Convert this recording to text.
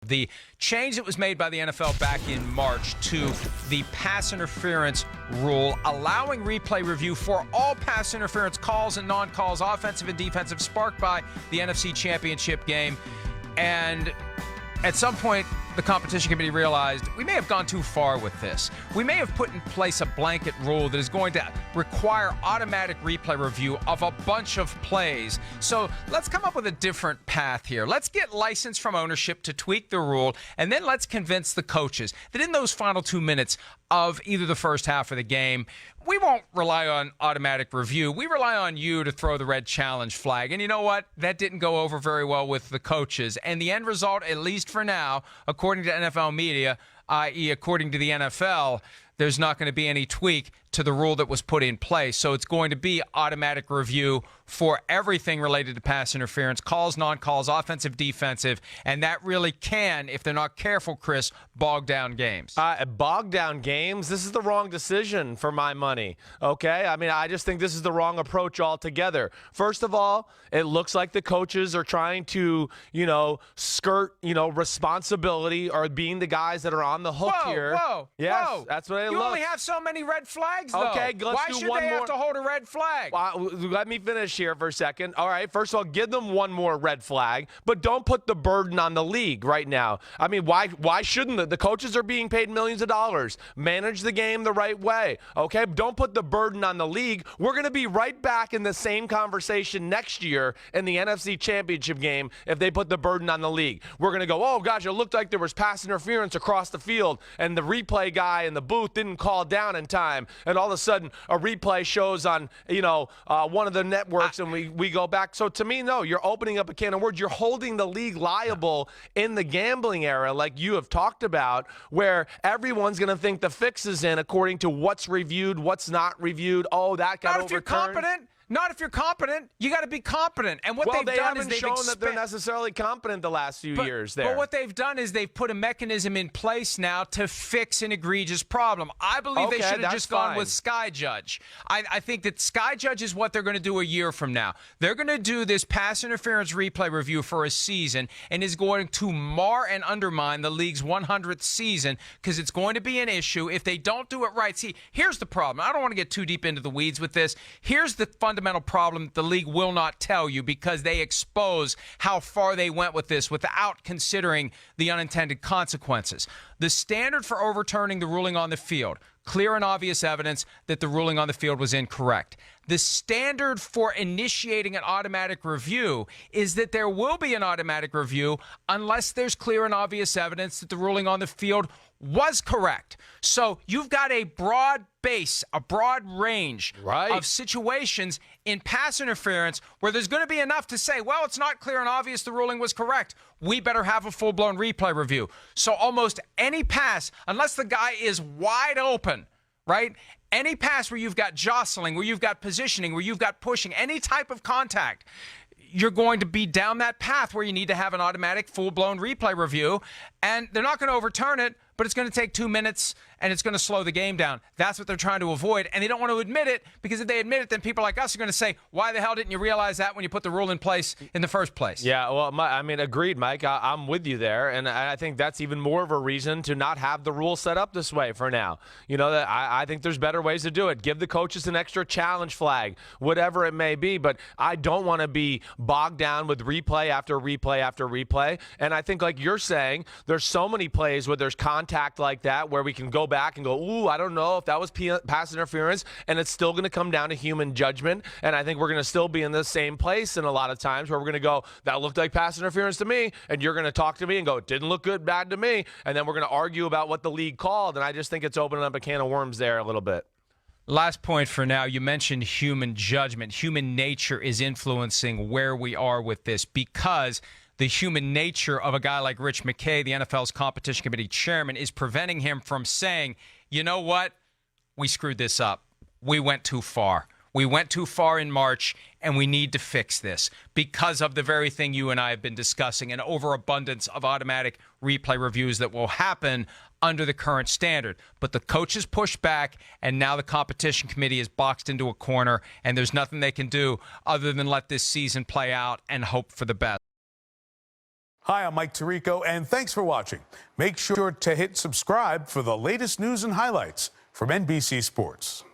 The change that was made by the NFL back in March to the pass interference rule, allowing replay review for all pass interference calls and non-calls, offensive and defensive, sparked by the NFC Championship game. And at some point, the competition committee realized we may have gone too far with this. We may have put in place a blanket rule that is going to require automatic replay review of a bunch of plays. So let's come up with a different path here. Let's get license from ownership to tweak the rule, and then let's convince the coaches that in those final 2 minutes of either the first half of the game, we won't rely on automatic review. We rely on you to throw the red challenge flag. And you know what? That didn't go over very well with the coaches. And the end result, at least for now, according to NFL media, i.e. according to the NFL, there's not going to be any tweak to the rule that was put in place. So it's going to be automatic review for everything related to pass interference, calls, non-calls, offensive, defensive, and that really can, if they're not careful, Chris, bog down games. Bog down games? This is the wrong decision for my money, okay? I mean, I just think this is the wrong approach altogether. First of all, it looks like the coaches are trying to, skirt, responsibility or being the guys that are on the hook here. Yes, that's what it looks. You only have so many red flags, though. Okay, Why should they have to hold a red flag? Let me finish here for a second. All right, first of all, give them one more red flag, but don't put the burden on the league right now. I mean, why shouldn't the coaches are being paid millions of dollars? Manage the game the right way, okay? Don't put the burden on the league. We're going to be right back in the same conversation next year in the NFC Championship game if they put the burden on the league. We're going to go, oh, gosh, it looked like there was pass interference across the field, and the replay guy in the booth didn't call down in time, and all of a sudden a replay shows on, one of the networks, and we go back. So to me, no, you're opening up a can of worms. You're holding the league liable in the gambling era, like you have talked about, where everyone's going to think the fix is in according to what's reviewed, what's not reviewed. Oh, that got overturned. Not if you're competent. Not if you're competent. You got to be competent. And what they've done is they've shown that they're necessarily competent the last few years there. But what they've done is they've put a mechanism in place now to fix an egregious problem. I believe they should have just gone with Sky Judge. I think that Sky Judge is what they're going to do a year from now. They're going to do this pass interference replay review for a season and is going to mar and undermine the league's 100th season because it's going to be an issue if they don't do it right. See, here's the problem. I don't want to get too deep into the weeds with this. Here's the fundamental problem that the league will not tell you because they expose how far they went with this without considering the unintended consequences. The standard for overturning the ruling on the field, clear and obvious evidence that the ruling on the field was incorrect. The standard for initiating an automatic review is that there will be an automatic review unless there's clear and obvious evidence that the ruling on the field was correct. So you've got a broad base, a broad range of situations in pass interference where there's going to be enough to say, well, it's not clear and obvious the ruling was correct. We better have a full-blown replay review. So almost any pass, unless the guy is wide open, right? Any pass where you've got jostling, where you've got positioning, where you've got pushing, any type of contact, you're going to be down that path where you need to have an automatic full-blown replay review, and they're not going to overturn it, but it's going to take 2 minutes, and it's going to slow the game down. That's what they're trying to avoid, and they don't want to admit it, because if they admit it, then people like us are going to say, why the hell didn't you realize that when you put the rule in place in the first place? Yeah, well, agreed, Mike. I'm with you there, and I think that's even more of a reason to not have the rule set up this way for now. I think there's better ways to do it. Give the coaches an extra challenge flag, whatever it may be, but I don't want to be bogged down with replay after replay after replay, and I think like you're saying, there's so many plays where there's contact like that where we can go back and go, ooh, I don't know if that was pass interference, and it's still going to come down to human judgment, and I think we're going to still be in the same place in a lot of times where we're going to go, that looked like pass interference to me, and you're going to talk to me and go, it didn't look bad to me, and then we're going to argue about what the league called, and I just think it's opening up a can of worms there a little bit. Last point for now, you mentioned human judgment. Human nature is influencing where we are with this because the human nature of a guy like Rich McKay, the NFL's competition committee chairman, is preventing him from saying, you know what, we screwed this up. We went too far. We went too far in March, and we need to fix this because of the very thing you and I have been discussing, an overabundance of automatic replay reviews that will happen under the current standard. But the coaches pushed back, and now the competition committee is boxed into a corner, and there's nothing they can do other than let this season play out and hope for the best. Hi, I'm Mike Tirico, and thanks for watching. Make sure to hit subscribe for the latest news and highlights from NBC Sports.